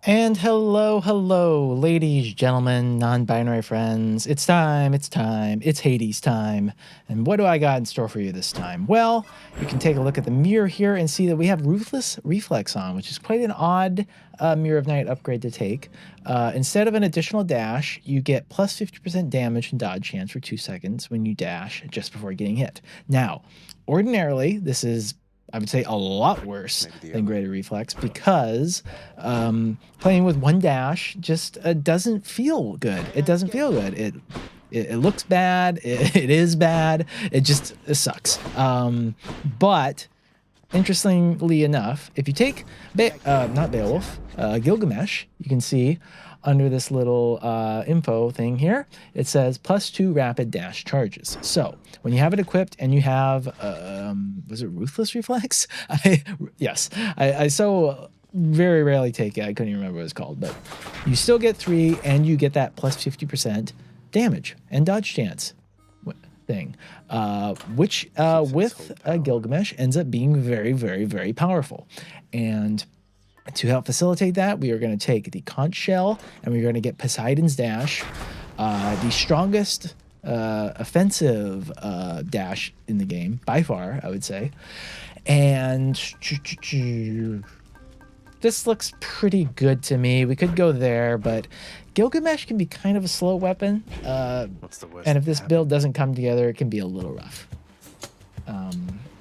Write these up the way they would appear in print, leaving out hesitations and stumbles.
And hello, ladies, gentlemen, non-binary friends. It's time, it's Hades time. And what do I got in store for you this time? Well, you can take a look at the mirror here and see that we have Ruthless Reflex on, which is quite an odd Mirror of Night upgrade to take. Instead of an additional dash, you get plus 50% damage and dodge chance for 2 seconds when you dash just before getting hit. Now, ordinarily, this is I would say a lot worse than Greater Reflex because playing with one dash just doesn't feel good. It doesn't feel good. It looks bad. It is bad. It sucks. But interestingly enough, if you take not Beowulf, Gilgamesh, you can see under this little info thing here, it says +2 rapid dash charges. So when you have it equipped and you have, was it Ruthless Reflex? Yes, I so very rarely take it. I couldn't even remember what it's called, but you still get 3 and you get that plus 50% damage and dodge chance thing, which with Gilgamesh ends up being very, very, very powerful. And to help facilitate that, we are going to take the conch shell and we're going to get Poseidon's dash, the strongest offensive dash in the game by far, I would say. And this looks pretty good to me. We could go there, but Gilgamesh can be kind of a slow weapon. What's the worst and if this build doesn't come together, it can be a little rough.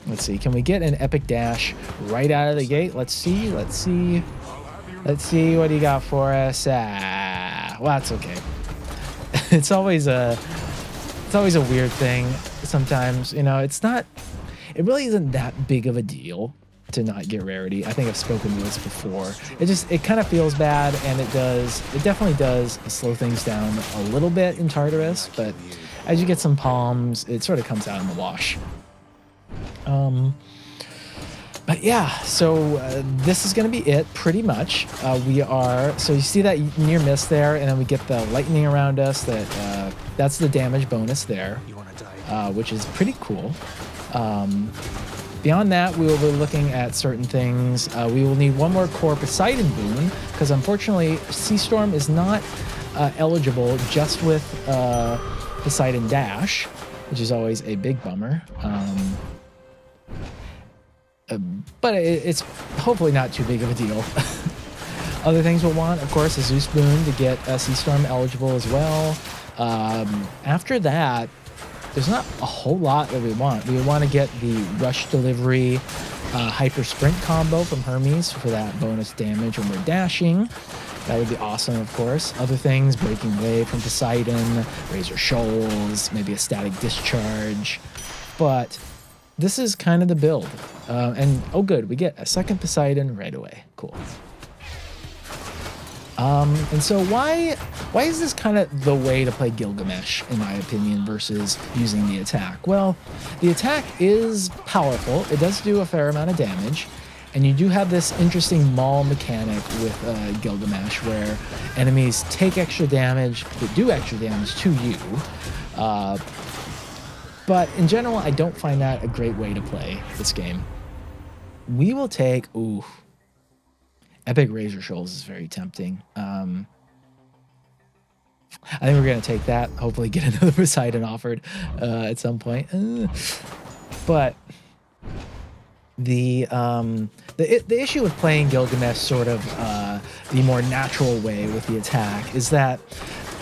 Let's see. Can we get an epic dash right out of the gate? Let's see. Let's see what you got for us. Well, that's okay. It's always a weird thing. Sometimes, you know, it really isn't that big of a deal to not get rarity. I think I've spoken to this before. It kind of feels bad, and it definitely does slow things down a little bit in Tartarus, but as you get some palms, it sort of comes out in the wash. But yeah, so this is going to be it pretty much. So you see that near miss there, and then we get the lightning around us. That's the damage bonus there, which is pretty cool. Beyond that, we will be looking at certain things. We will need one more core Poseidon boon, because unfortunately, Sea Storm is not eligible just with Poseidon Dash, which is always a big bummer. But it's hopefully not too big of a deal. Other things we'll want, of course, a Zeus boon to get Sea Storm eligible as well. After that, there's not a whole lot that we want. We want to get the Rush Delivery Hyper Sprint combo from Hermes for that bonus damage when we're dashing. That would be awesome, of course. Other things, Breaking Wave from Poseidon, Razor Shoals, maybe a Static Discharge. But this is kind of the build. And oh good, we get a second Poseidon right away. Cool. And so why is this kind of the way to play Gilgamesh, in my opinion, versus using the attack? Well, the attack is powerful. It does do a fair amount of damage. And you do have this interesting maul mechanic with Gilgamesh, where enemies take extra damage, but do extra damage to you. But in general, I don't find that a great way to play this game. We will take... Ooh. Epic Razor Shoals is very tempting. I think we're going to take that. Hopefully get another Poseidon offered at some point. But the issue with playing Gilgamesh sort of the more natural way with the attack is that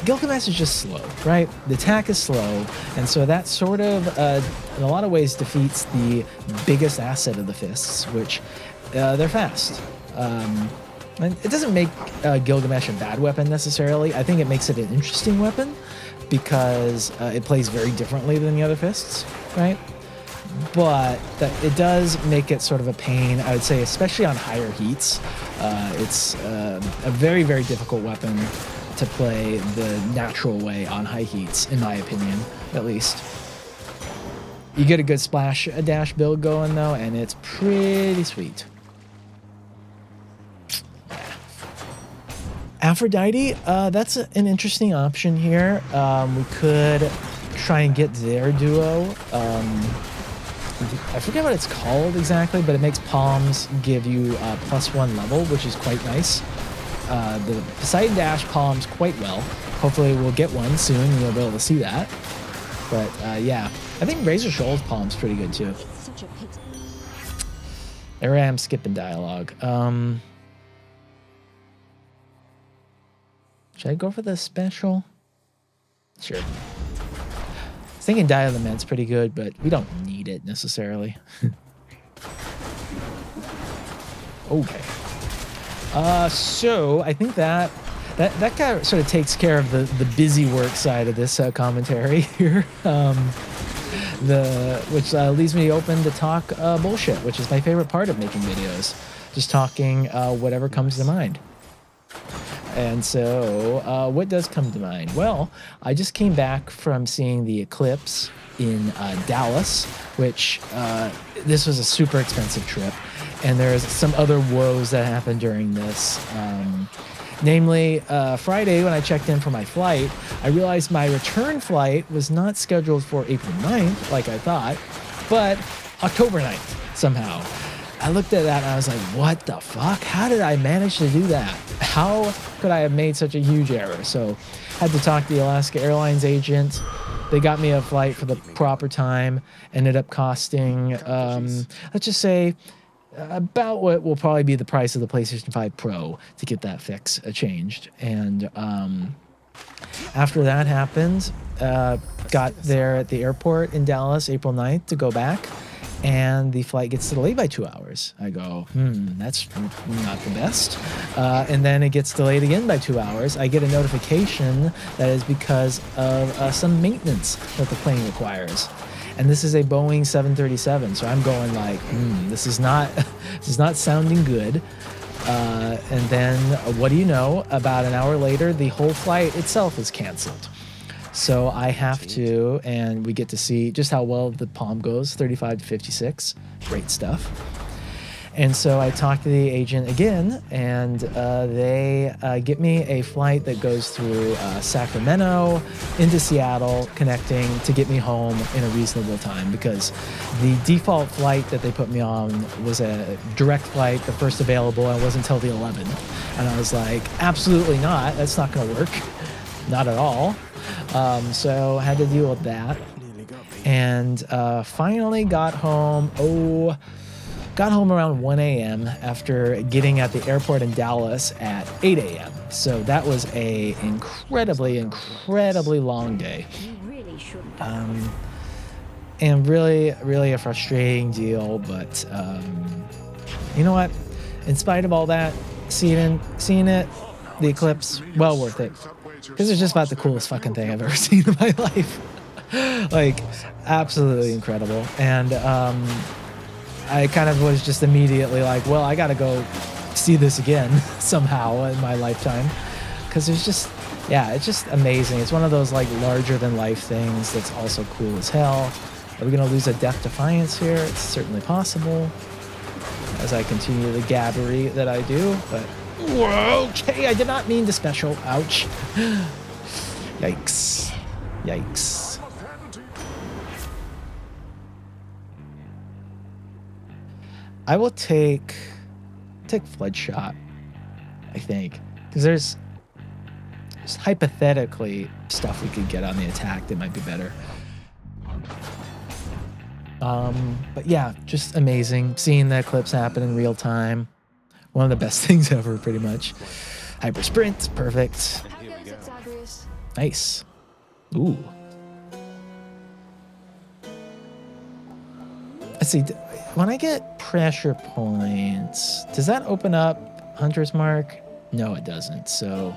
Gilgamesh is just slow, right? The attack is slow, and so that sort of, in a lot of ways, defeats the biggest asset of the fists, which they're fast. And it doesn't make Gilgamesh a bad weapon necessarily. I think it makes it an interesting weapon because it plays very differently than the other fists, right? But it does make it sort of a pain, I would say, especially on higher heats. It's a very, very difficult weapon to play the natural way on high heats, in my opinion, at least. You get a good splash dash build going, though, and it's pretty sweet. Aphrodite, that's an interesting option here. We could try and get their duo. I forget what it's called exactly, but it makes palms give you +1 level, which is quite nice. the Poseidon Dash palms quite well. Hopefully we'll get one soon and you'll be able to see that. But yeah, I think Razor Shoals palms pretty good too. There I am skipping dialogue. Should I go for the special? Sure. I was thinking Die of Lament's pretty good, but we don't need it necessarily. Okay. So I think that kind of sort of takes care of the busy work side of this commentary here. Which leaves me open to talk bullshit, which is my favorite part of making videos. Just talking whatever comes to mind. And so what does come to mind? Well, I just came back from seeing the eclipse in Dallas, which this was a super expensive trip. And there's some other woes that happened during this. Namely, Friday when I checked in for my flight, I realized my return flight was not scheduled for April 9th, like I thought, but October 9th somehow. I looked at that and I was like, what the fuck? How did I manage to do that? How could I have made such a huge error? So I had to talk to the Alaska Airlines agent. They got me a flight for the proper time, ended up costing, let's just say, about what will probably be the price of the PlayStation 5 Pro to get that fix changed. And after that happened, got there at the airport in Dallas April 9th to go back, and the flight gets delayed by 2 hours. I go, that's not the best. And then it gets delayed again by 2 hours. I get a notification that is because of some maintenance that the plane requires. And this is a Boeing 737, so I'm going like, this is not sounding good. And then, what do you know? About an hour later, the whole flight itself is canceled. So I have to, and we get to see just how well the palm goes, 35 to 56, great stuff. And so I talked to the agent again, and they get me a flight that goes through Sacramento into Seattle, connecting to get me home in a reasonable time, because the default flight that they put me on was a direct flight, the first available, and it wasn't until the 11th. And I was like, absolutely not. That's not going to work. Not at all. So I had to deal with that. And finally got home. Got home around 1 a.m. after getting at the airport in Dallas at 8 a.m. So that was a incredibly long day. And really a frustrating deal. But you know what? In spite of all that, seeing it, the eclipse, well worth it. Because it's just about the coolest fucking thing I've ever seen in my life. Like, absolutely incredible. And I kind of was just immediately like, well, I gotta go see this again somehow in my lifetime, because it's just, yeah, it's just amazing. It's one of those like larger than life things that's also cool as hell. Are we gonna lose a Death Defiance here? It's certainly possible as I continue the gabbery that I do, but whoa, okay, I did not mean to special. Ouch. Yikes. I will take Flood Shot, I think, because there's just hypothetically stuff we could get on the attack that might be better. But yeah, just amazing seeing the eclipse happen in real time. One of the best things ever, pretty much. Hyper sprint, perfect. Nice. Ooh. Let's see. When I get pressure points, does that open up Hunter's Mark? No, it doesn't. So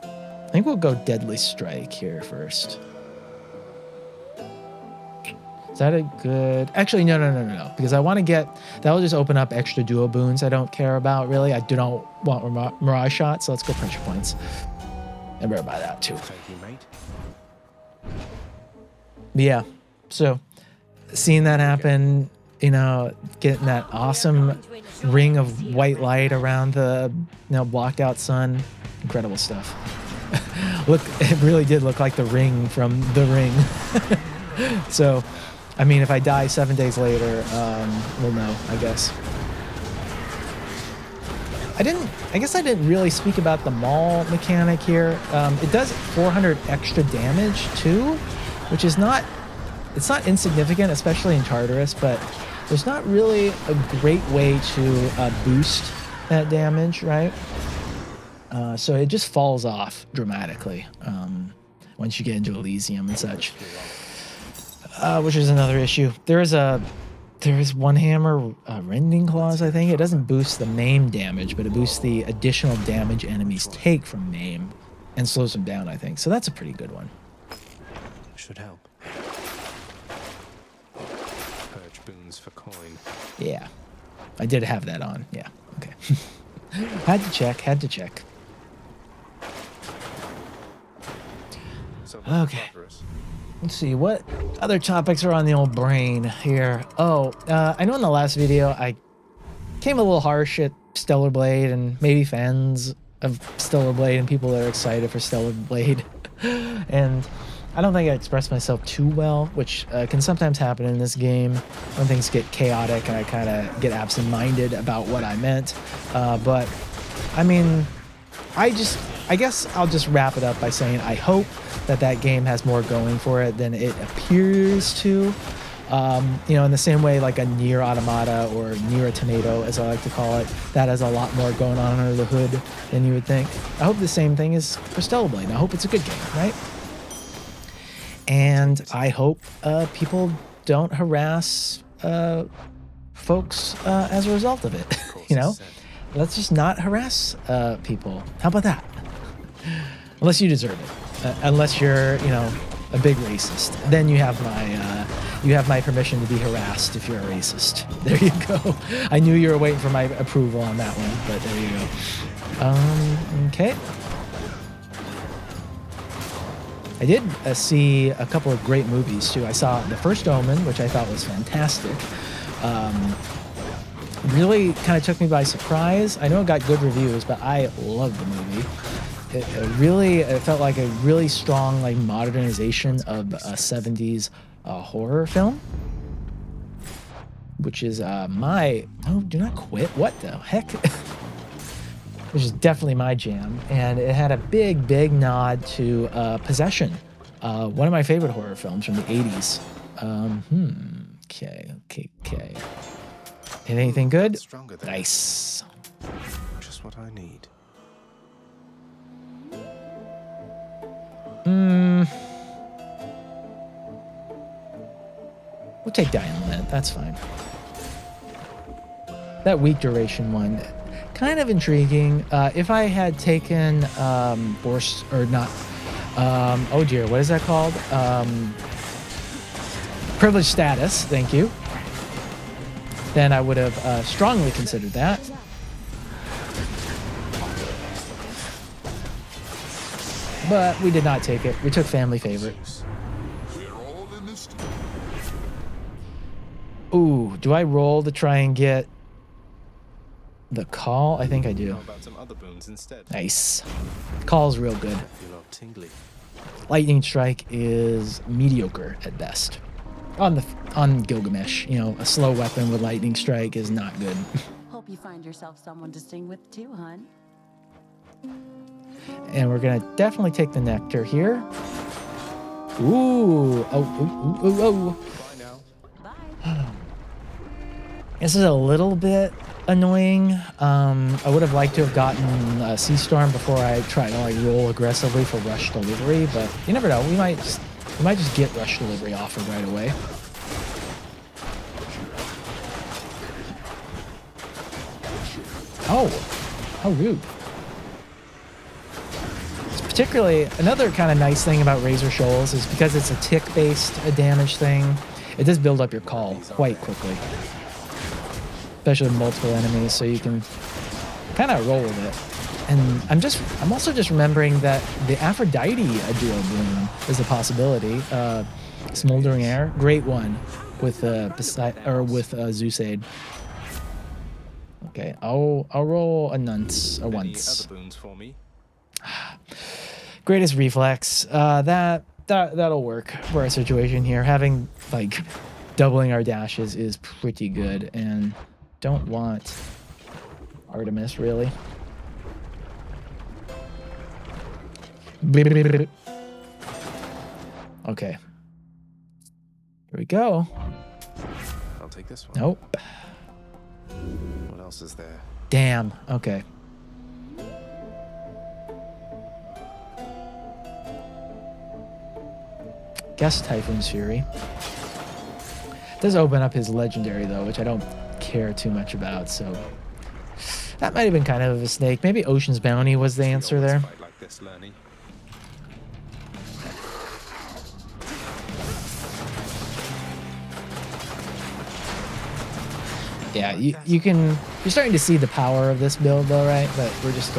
I think we'll go Deadly Strike here first. Is that a good... Actually, no. Because I want to get... That'll just open up extra duo boons I don't care about, really. I do not want Mirage Shot, so let's go pressure points. I better buy that, too. Yeah, so... Seeing that happen, you know, getting that awesome ring of white light around the, you know, blocked out sun, incredible stuff. Look, it really did look like the ring from The Ring. So, I mean, if I die 7 days later, we'll know, I guess. I guess I didn't really speak about the maul mechanic here. It does 400 extra damage too, which is not, it's not insignificant, especially in Tartarus, but there's not really a great way to boost that damage, right? So it just falls off dramatically once you get into Elysium and such, which is another issue. There is one hammer rending clause, I think. It doesn't boost the maim damage, but it boosts the additional damage enemies take from maim and slows them down, I think. So that's a pretty good one. Should help. Purge boons for coin. Yeah, I did have that on. Yeah, okay. Had to check. Okay. Let's see, what other topics are on the old brain here? Oh, I know in the last video I came a little harsh at Stellar Blade and maybe fans of Stellar Blade and people that are excited for Stellar Blade. And I don't think I expressed myself too well, which can sometimes happen in this game when things get chaotic and I kind of get absent-minded about what I meant. But, I mean, I guess I'll just wrap it up by saying I hope that game has more going for it than it appears to. You know, in the same way like a Nier Automata or Nier Automata, as I like to call it, that has a lot more going on under the hood than you would think. I hope the same thing is for Stellar Blade. I hope it's a good game, right? And I hope people don't harass folks as a result of it. You know, let's just not harass people. How about that? Unless you deserve it. Unless you're, you know, a big racist, then you have my permission to be harassed if you're a racist. There you go. I knew you were waiting for my approval on that one, but there you go. Okay. I did see a couple of great movies too. I saw The First Omen, which I thought was fantastic. Really kind of took me by surprise. I know it got good reviews, but I loved the movie. It felt like a really strong like modernization of a 70s horror film, which is do not quit. What the heck? Which is definitely my jam, and it had a big nod to Possession, one of my favorite horror films from the 80s. Okay. Anything good? Nice. Just what I need. We'll take Diamond. That's fine. That week duration one, kind of intriguing. If I had taken oh dear, what is that called? Privileged status. Thank you. Then I would have strongly considered that. But we did not take it. We took family favorite. Ooh, do I roll to try and get the call? I think I do. Nice. Call's real good. Lightning Strike is mediocre at best. On Gilgamesh, you know, a slow weapon with Lightning Strike is not good. Hope you find yourself someone to sing with too, hon. And we're gonna definitely take the nectar here. Ooh, oh. Bye now. This is a little bit annoying. I would have liked to have gotten a Sea Storm before I try to like roll aggressively for rush delivery, but you never know. We might just get rush delivery offered right away. Oh, how rude. Particularly, another kind of nice thing about Razor Shoals is because it's a tick-based damage thing, it does build up your call quite quickly. Especially with multiple enemies, so you can kind of roll with it. And I'm also just remembering that the Aphrodite duo boon is a possibility. Smoldering Air, great one with Zeusade. Okay, I'll roll a once. Greatest reflex. That'll work for our situation here. Having like doubling our dashes is pretty good, and don't want Artemis, really. Okay. Here we go. I'll take this one. Nope. What else is there? Damn. Okay. Guess Typhoon's Fury. Does open up his legendary though, which I don't care too much about, so that might have been kind of a snake. Maybe Ocean's Bounty was the answer there. Fight like this, Lernie. Yeah, you're starting to see the power of this build though, right? But we're just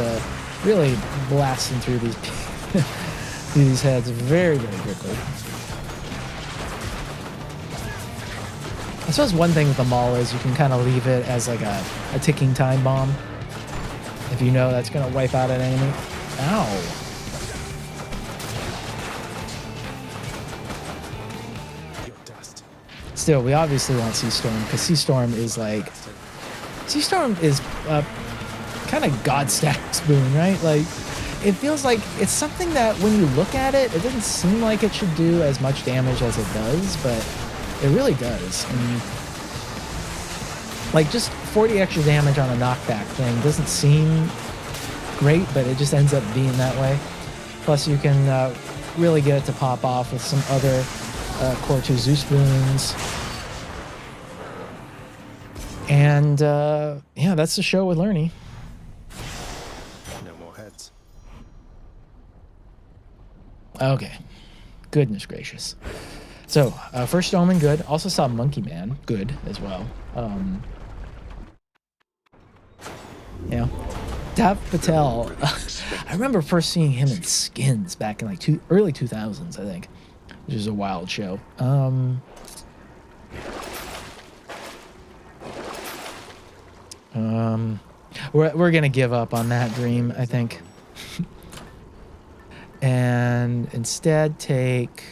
really blasting through these through these heads very, very quickly. I suppose one thing with the Maul is you can kind of leave it as like a ticking time bomb. If you know that's going to wipe out an enemy. Ow. Your dust. Still, we obviously want Sea Storm because Sea Storm is like... Sea Storm is kind of God stack spoon, right? Like, it feels like it's something that when you look at it, it doesn't seem like it should do as much damage as it does, but it really does. And like just 40 extra damage on a knockback thing doesn't seem great, but it just ends up being that way. Plus you can really get it to pop off with some other Core 2 Zeus boons. And yeah, that's the show with Lernie. No more heads. Okay. Goodness gracious. So, first Omen, good. Also saw Monkey Man, good as well. Yeah. Dev Patel. I remember first seeing him in Skins back in like early 2000s, I think, which is a wild show. We're gonna give up on that dream, I think, and instead take.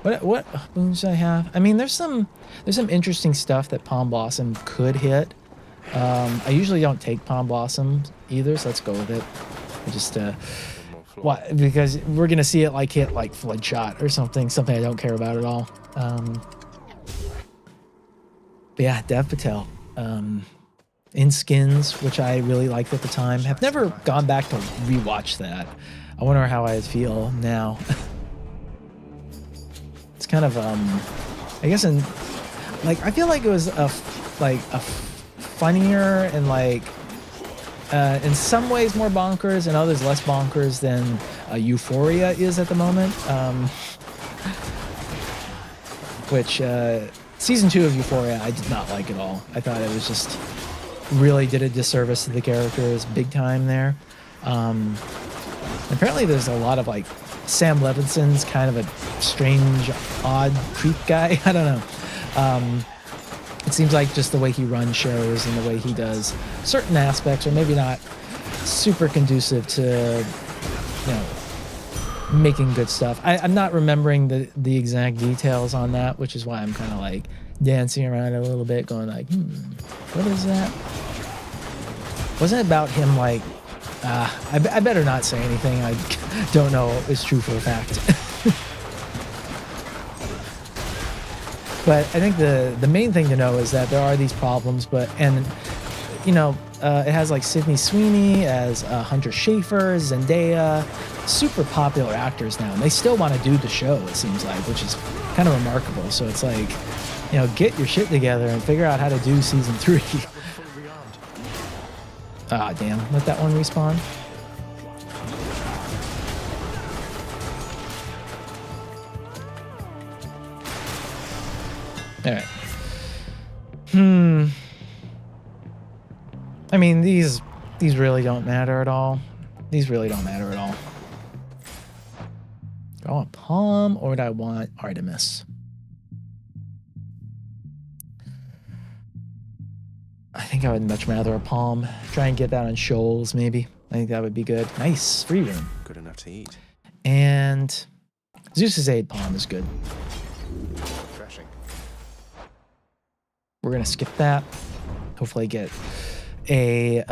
What boons do I have? I mean, there's some interesting stuff that Palm Blossom could hit. I usually don't take Palm Blossom either, so let's go with it. I just what, because we're gonna see it like hit like Flood Shot or something I don't care about at all. But yeah, Dev Patel in Skins, which I really liked at the time. Have never gone back to rewatch that. I wonder how I feel now. It's kind of I guess I feel like it was a funnier and like in some ways more bonkers and others less bonkers than Euphoria is at the moment, which season 2 of Euphoria I did not like at all. I thought it was just really did a disservice to the characters big time there. Apparently there's a lot of like Sam Levinson's kind of a strange, odd creep guy. I don't know. It seems like just the way he runs shows and the way he does certain aspects are maybe not super conducive to, you know, making good stuff. I'm not remembering the exact details on that, which is why I'm kind of like dancing around it a little bit, going like, what is that? Wasn't it about him like, I better not say anything I don't know is true for a fact. But I think the main thing to know is that there are these problems, and you know, it has like Sydney Sweeney as Hunter Schafer, Zendaya, super popular actors now, and they still want to do the show, it seems like, which is kind of remarkable. So it's like, you know, get your shit together and figure out how to do season 3. Ah, damn. Let that one respawn. Alright. I mean, these really don't matter at all. These really don't matter at all. Do I want Palm or do I want Artemis? I think I would much rather a Palm. Try and get that on Shoals, maybe. I think that would be good. Nice. Free room. Good enough to eat. And Zeus's Aid Palm is good. Refreshing. going to skip that. Hopefully get a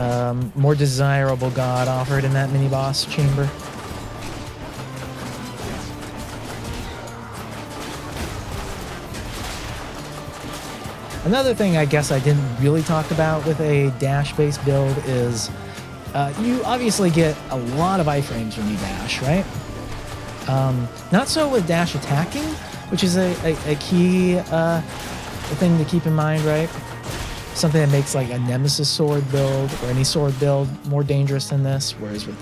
more desirable god offered in that mini-boss chamber. Another thing I guess I didn't really talk about with a dash-based build is you obviously get a lot of iframes when you dash, right? Not so with dash attacking, which is a key thing to keep in mind, right? Something that makes like a Nemesis sword build or any sword build more dangerous than this, whereas with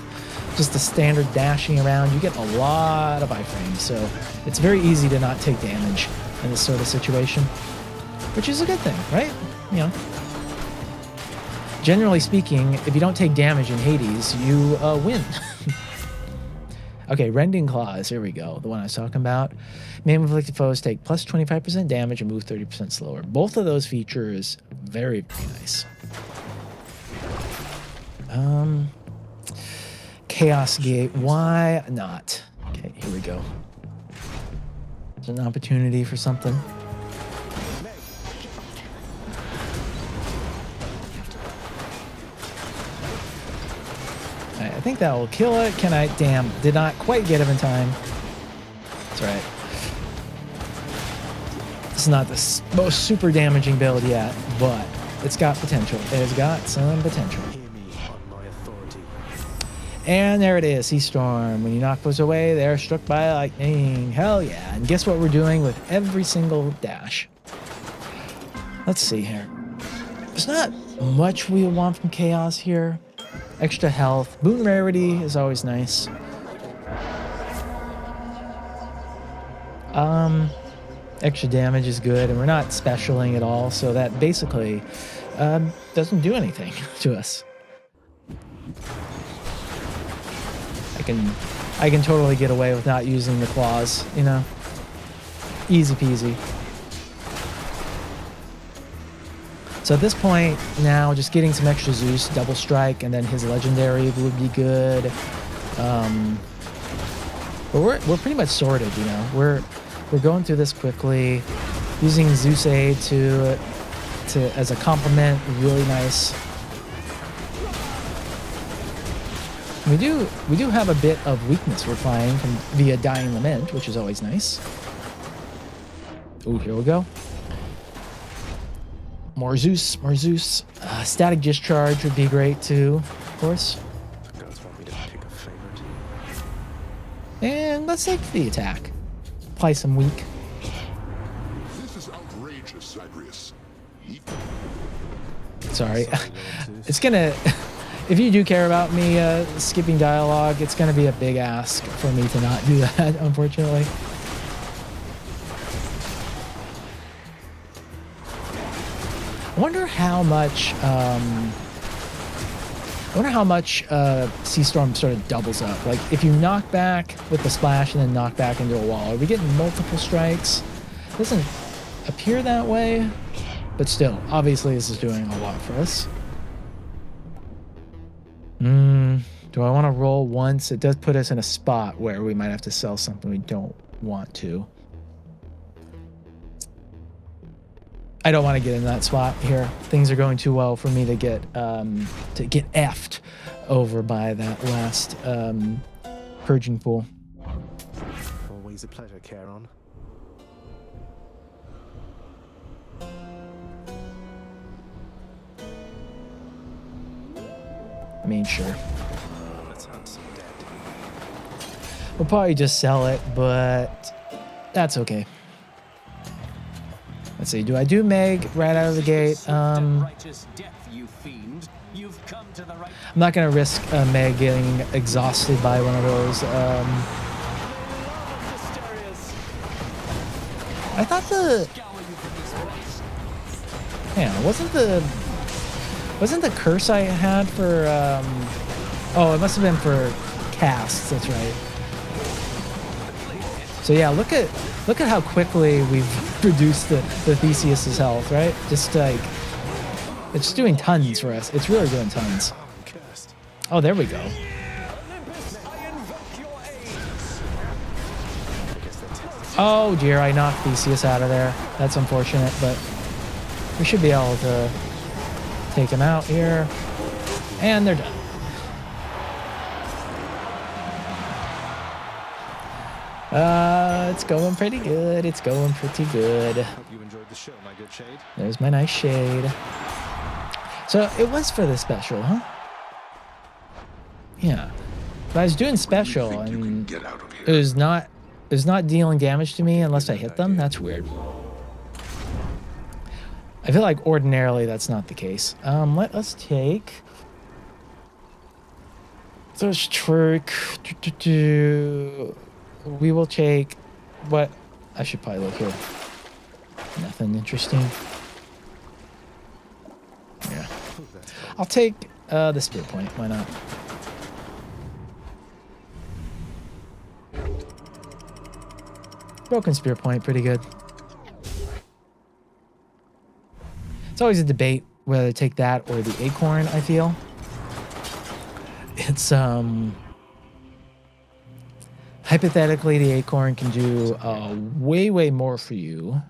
just the standard dashing around, you get a lot of iframes, so it's very easy to not take damage in this sort of situation, which is a good thing, right? You know, generally speaking, if you don't take damage in Hades, you win. Okay, Rending Claws, here we go, the one I was talking about. Maim inflicted foes take plus 25% damage and move 30% slower. Both of those features, very, very nice. Chaos Gate, why not? Okay, here we go. There's an opportunity for something. I think that will kill it. Can I? Damn, did not quite get him in time. That's right. This is not the most super damaging build yet, but it's got potential. It has got some potential. And there it is, Sea Storm. When you knock foes away, they are struck by lightning. Hell yeah. And guess what we're doing with every single dash? Let's see here. There's not much we want from Chaos here. Extra health. Boon rarity is always nice. Extra damage is good, and we're not specialing at all, so that basically doesn't do anything to us. I can totally get away with not using the claws, you know? Easy peasy. So at this point, now just getting some extra Zeus, double strike, and then his legendary would be good. But we're pretty much sorted, you know. We're going through this quickly, using Zeus aid to as a complement, really nice. We do have a bit of weakness we're finding from via Dying Lament, which is always nice. Ooh, here we go. More Zeus, more Zeus. Static Discharge would be great too, of course. Gods want me to pick a favorite. And let's take the attack. Apply some weak. This is outrageous, Zagreus. Sorry. It's gonna... If you do care about me skipping dialogue, it's gonna be a big ask for me to not do that, unfortunately. I wonder how much Sea Storm sort of doubles up. Like if you knock back with the splash and then knock back into a wall, are we getting multiple strikes? It doesn't appear that way, but still, obviously this is doing a lot for us. Do I want to roll once? It does put us in a spot where we might have to sell something we don't want to. I don't want to get in that spot here. Things are going too well for me to get effed over by that last purging pool. Always a pleasure, Charon. I mean, sure. Let's hunt some dead. We'll probably just sell it, but that's okay. Let's see. Do I do Meg right out of the gate? I'm not gonna risk Meg getting exhausted by one of those. I thought wasn't the curse I had for oh, it must have been for casts. That's right. So yeah, look at how quickly we've reduced the Theseus's health, right? Just like, it's just doing tons for us. It's really doing tons. Oh, there we go. Oh dear, I knocked Theseus out of there. That's unfortunate, but we should be able to take them out here. And they're done. It's going pretty good. It's going pretty good. Hope you enjoyed the show, my good shade. There's my nice shade. So it was for the special, huh? Yeah. But I was doing special and Get out of here. it was not dealing damage to me unless I hit them. That's weird. I feel like ordinarily that's not the case. Let us take this trick. We will take what I should probably look here. Nothing interesting. Yeah. I'll take the spear point. Why not? Broken spear point, pretty good. It's always a debate whether to take that or the acorn, I feel. It's hypothetically the acorn can do way more for you.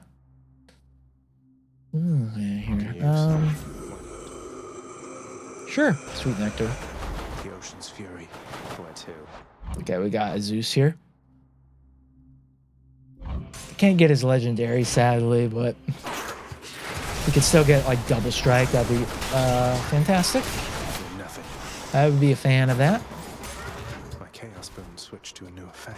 Ooh, yeah, here. Sure, sweet nectar. The ocean's fury. Where to? Okay, we got a Zeus here. Can't get his legendary, sadly, but we could still get like double strike. That'd be fantastic. Nothing. I would be a fan of that. My chaos boon switched to a new effect.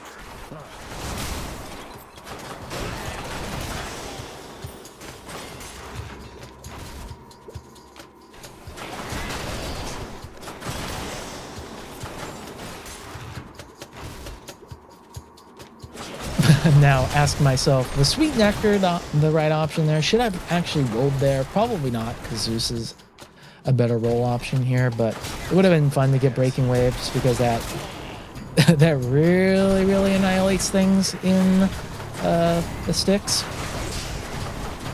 Now ask myself, was sweet nectar the right option there? Should I have actually rolled there? Probably not, because Zeus is a better roll option here, but it would have been fun to get breaking waves because that that really annihilates things in the Styx.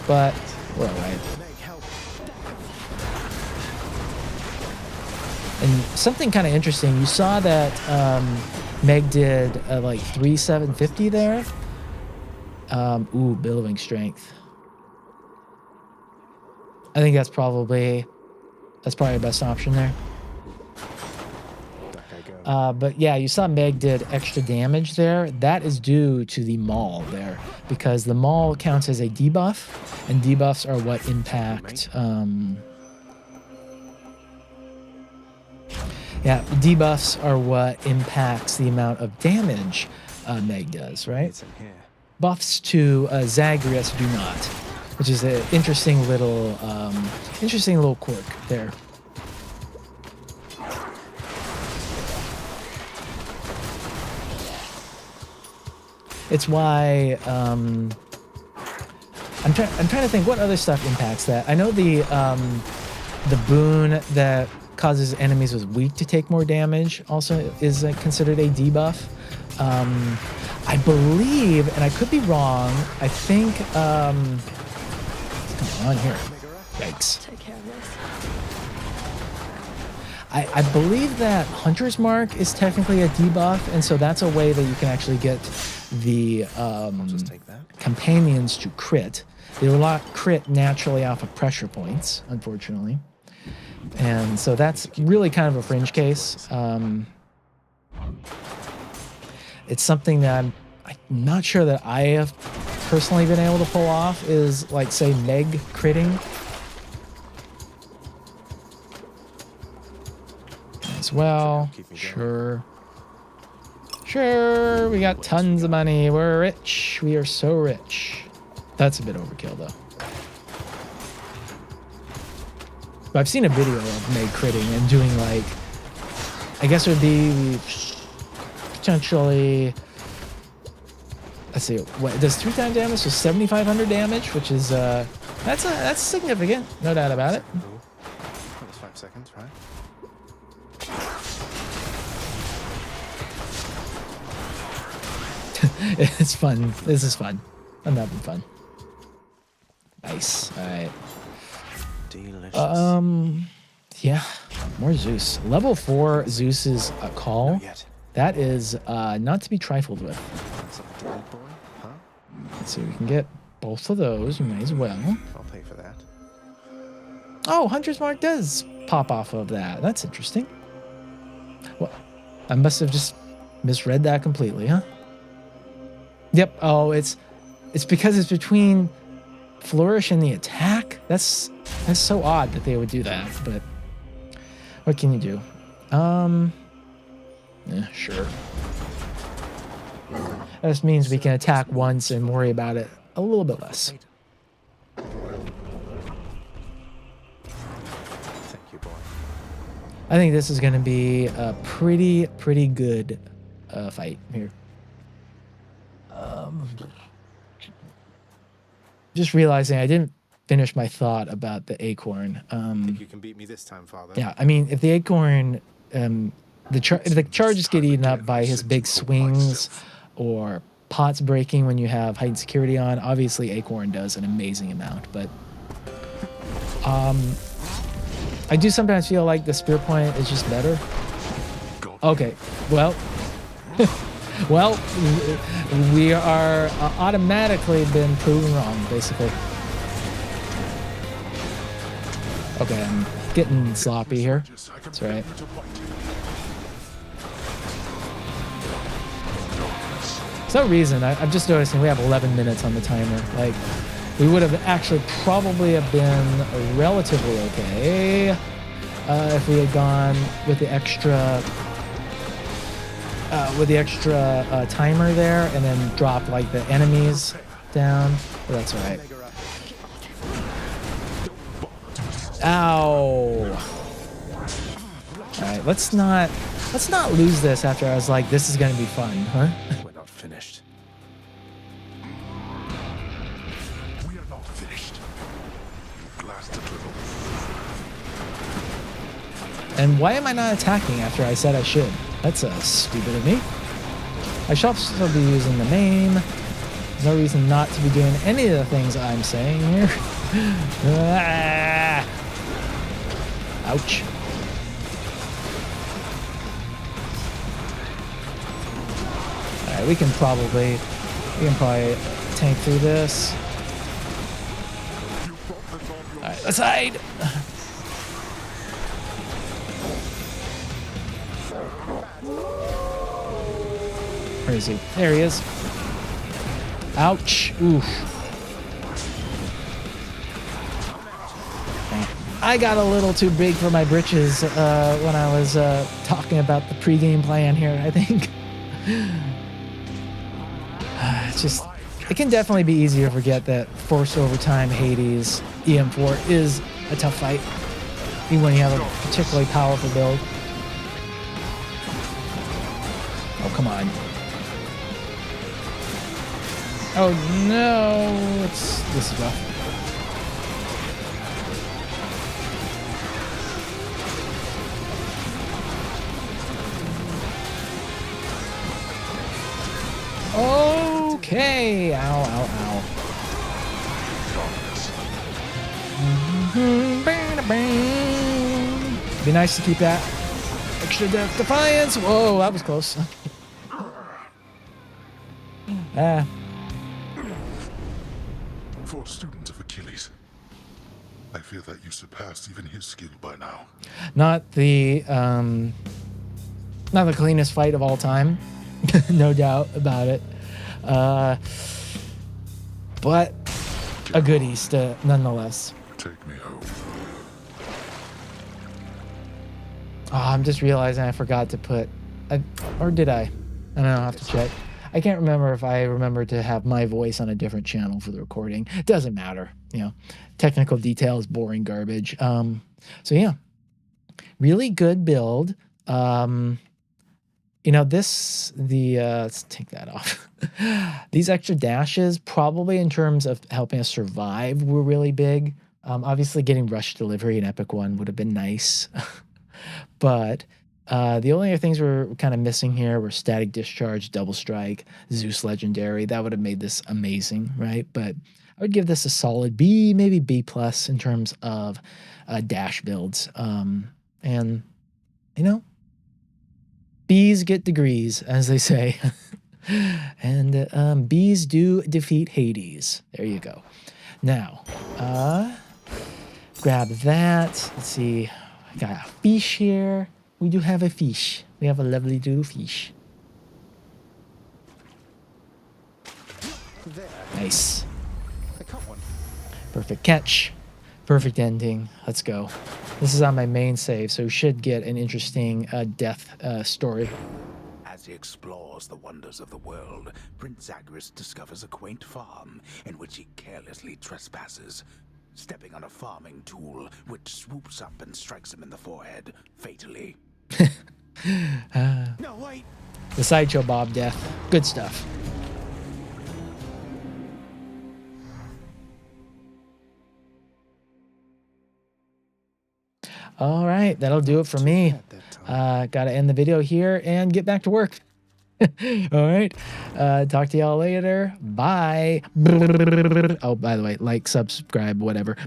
But we're all right. And something kind of interesting, you saw that Meg did like 3,750 there. Ooh, billowing strength. I think that's probably the best option there. But yeah, you saw Meg did extra damage there. That is due to the maul there, because the maul counts as a debuff, and debuffs are what impact. Yeah, debuffs are what impacts the amount of damage Meg does, right? It's in here. Buffs to Zagreus do not, which is an interesting little quirk there. It's why I'm trying to think what other stuff impacts that. I know the boon that causes enemies with weak to take more damage also is considered a debuff. I believe, and I could be wrong, I think, come on here. Yikes. Take care of this. I believe that Hunter's Mark is technically a debuff, and so that's a way that you can actually get the Just take that. companions to crit. They will not crit naturally off of pressure points, unfortunately. And so that's really kind of a fringe case. It's something that I'm not sure that I have personally been able to pull off, is like, say, Meg critting. As well. Sure. Sure, we got tons of money. We're rich. We are so rich. That's a bit overkill, though. But I've seen a video of Meg critting and doing, like, I guess it would be potentially, let's see, what it does 3 times damage, so 7,500 damage, which is that's significant, no doubt about it. Cool. That was 5 seconds, right? It's fun. This is fun. I'm having fun. Nice. All right. Delicious. Yeah, more Zeus. Level 4 Zeus is a call. Not yet. That is not to be trifled with. Something to eat, boy? Huh? Let's see, we can get both of those. You may as well. I'll pay for that. Oh, Hunter's Mark does pop off of that. That's interesting. Well, I must have just misread that completely, huh? Yep. Oh, it's because it's between flourish and the attack. That's so odd that they would do that, but what can you do? Yeah, sure. This means we can attack once and worry about it a little bit less. Thank you, boy. I think this is going to be a pretty good fight here. Just realizing I didn't finish my thought about the acorn. Think you can beat me this time, Father? Yeah, I mean, if the acorn, if the charges get eaten up by his big swings or pots breaking when you have heightened security on, obviously acorn does an amazing amount. But I do sometimes feel like the spear point is just better. Okay, well, well, we are automatically been proven wrong, basically. Okay, I'm getting sloppy here. That's right. For some reason, I'm just noticing we have 11 minutes on the timer. Like, we would have actually probably have been relatively okay if we had gone with the extra timer there and then dropped like the enemies down. But that's all right. Ow! All right, let's not lose this after I was like, this is gonna be fun, huh? We're not finished. We are not finished. You blasted little. And why am I not attacking after I said I should? That's stupid of me. I should also be using the main. There's no reason not to be doing any of the things I'm saying here. Ah. Ouch. Alright, we can probably tank through this. Alright, let's hide. Where is he? There he is. Ouch. Oof. I got a little too big for my britches when I was talking about the pregame plan here, I think. It's just, it can definitely be easy to forget that forced overtime Hades EM4 is a tough fight, even when you have a particularly powerful build. Oh, come on. Oh no, this is rough. Okay. Ow, ow, ow. Be nice to keep that extra defiance. Whoa, that was close. For a student of Achilles, I fear that you surpassed even his skill by now. Not the cleanest fight of all time, no doubt about it. But a goodie nonetheless. Take me home. Oh, I'm just realizing I forgot to put, or did I? I don't know, I'll have to check. I can't remember if I remembered to have my voice on a different channel for the recording. It doesn't matter, you know. Technical details, boring garbage. So yeah, really good build. You know, let's take that off. These extra dashes, probably in terms of helping us survive, were really big. Obviously, getting rush delivery in Epic 1 would have been nice. But the only other things we're kind of missing here were static discharge, double strike, Zeus legendary. That would have made this amazing, right? But I would give this a solid B, maybe B plus in terms of dash builds. And, you know, B's get degrees, as they say. And B's do defeat Hades. There you go. Now, Grab that. Let's see. I got a fish here. We do have a fish. We have a lovely little fish. There. Nice. I caught one. Perfect catch. Perfect ending. Let's go. This is on my main save, so we should get an interesting death story. As he explores the wonders of the world, Prince Zagreus discovers a quaint farm in which he carelessly trespasses, stepping on a farming tool which swoops up and strikes him in the forehead, fatally. No, wait. The Sideshow Bob death. Good stuff. All right, that'll do it for me. Gotta end the video here and get back to work. All right. Talk to y'all later. Bye. Oh, by the way, like, subscribe, whatever.